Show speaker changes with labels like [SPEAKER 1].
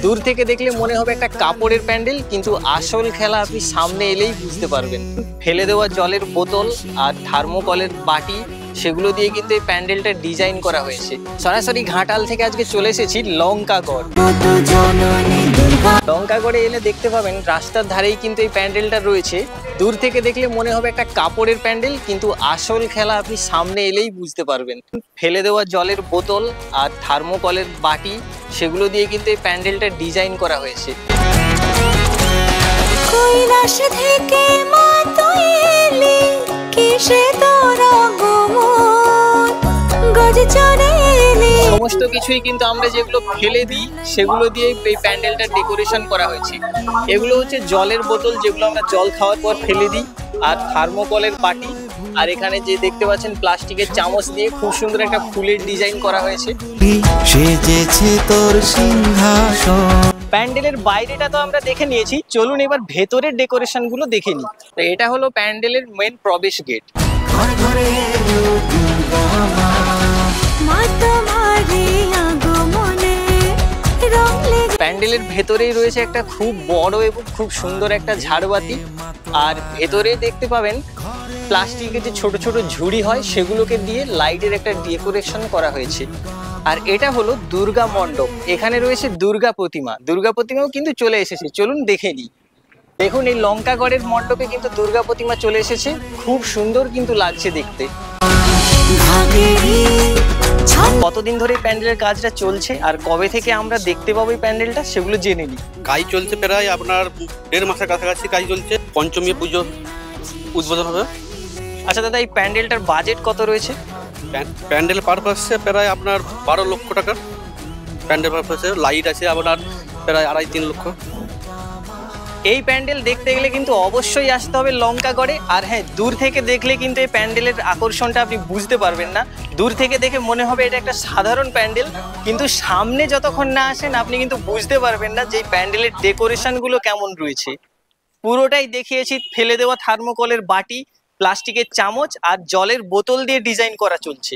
[SPEAKER 1] দূর থেকে দেখলে মনে হবে একটা কাপড়ের প্যান্ডেল, কিন্তু আসল খেলা আপনি সামনে এলেই বুঝতে পারবেন। ফেলে দেওয়া জলের বোতল আর থার্মোকলের বাটি, সেগুলো দিয়ে কিন্তু এই প্যান্ডেলটা ডিজাইন করা হয়েছে। সরাসরি ঘাটাল থেকে আজকে চলে এসেছি লঙ্কাগড়। লঙ্কাগড়ে এলে দেখতে পাবেন রাস্তার ধারেই কিন্তু এই প্যান্ডেলটা রয়েছে। দূর থেকে দেখলে মনে হবে একটা কাপড়ের প্যান্ডেল, কিন্তু আসল খেলা আপনি সামনে এলেই বুঝতে পারবেন। ফেলে দেওয়া জলের বোতল আর থার্মোকলের বাটি, সেগুলো দিয়ে কিন্তু এই প্যান্ডেলটা ডিজাইন করা হয়েছে। সমস্ত কিছুই কিন্তু আমরা যেগুলো ফেলে দিই সেগুলো দিয়ে এই প্যান্ডেলটা ডেকোরেশন করা হয়েছে। এগুলো হচ্ছে জলের বোতল, যেগুলো আমরা জল খাওয়ার পর ফেলে দিই, আর থার্মোকলের বাটি, আর এখানে যে দেখতে পাচ্ছেন প্লাস্টিকের চামচ দিয়ে খুব সুন্দর একটা ফুলের ডিজাইন করা হয়েছে। প্যান্ডেলের বাইরেটা তো আমরা দেখে নিয়েছি, চলুন এবার ভেতরের ডেকোরেশন গুলো দেখে নিই। তো এটা হলো প্যান্ডেলের মেন প্রবেশ গেট। প্যান্ডেলের ভেতরেই রয়েছে একটা খুব বড় এবং খুব সুন্দর একটা ঝাড়বাতি, আর ভেতরে দেখতে পাবেন প্লাস্টিকের যে ছোট ছোট ঝুড়ি হয় সেগুলোকে দিয়ে লাইটের একটা ডেকোরেশন করা হয়েছে। আর এটা হলো দুর্গা মণ্ডপ, এখানে রয়েছে দুর্গা প্রতিমাও কিন্তু চলে এসেছে, চলুন দেখে নিই। দেখুন এই লঙ্কাগড়ের মণ্ডপে কিন্তু দুর্গা প্রতিমা চলে এসেছে, খুব সুন্দর কিন্তু লাগছে দেখতে। কতদিন ধরে প্যান্ডেলের কাজটা চলছে আর কবে থেকে আমরা দেখতে পাবো এই প্যান্ডেলটা, সেগুলো জেনে নিই।
[SPEAKER 2] কাজ চলছে প্রায় আপনার 1.5 মাসের কাছাকাছি কাজ চলছে। পঞ্চমী পুজো উদ্বোধন হবে।
[SPEAKER 1] আচ্ছা দাদা, এই প্যান্ডেলটার বাজেট কত রয়েছে?
[SPEAKER 2] প্যান্ডেল পারপাসে প্রায় আপনার 12 লক্ষ টাকা প্যান্ডেল পারপাসে। লাইট আছে আপনার প্রায় 2.5-3 লক্ষ।
[SPEAKER 1] এই প্যান্ডেল দেখতে গেলে কিন্তু অবশ্যই আসতে হবে লঙ্কাগড়ে। আর হ্যাঁ, দূর থেকে দেখলে কিন্তু এই প্যান্ডেলের আকর্ষণটা আপনি বুঝতে পারবেন না। দূর থেকে দেখে মনে হবে এটা একটা সাধারণ প্যান্ডেল, কিন্তু সামনে যতক্ষণ না আসেন আপনি কিন্তু বুঝতে পারবেন না যে এই প্যান্ডেলের ডেকোরেশনগুলো কেমন রয়েছে। পুরোটাই দেখিয়েছি ফেলে দেওয়া থার্মোকলের বাটি, প্লাস্টিকের চামচ আর জলের বোতল দিয়ে ডিজাইন করা চলছে।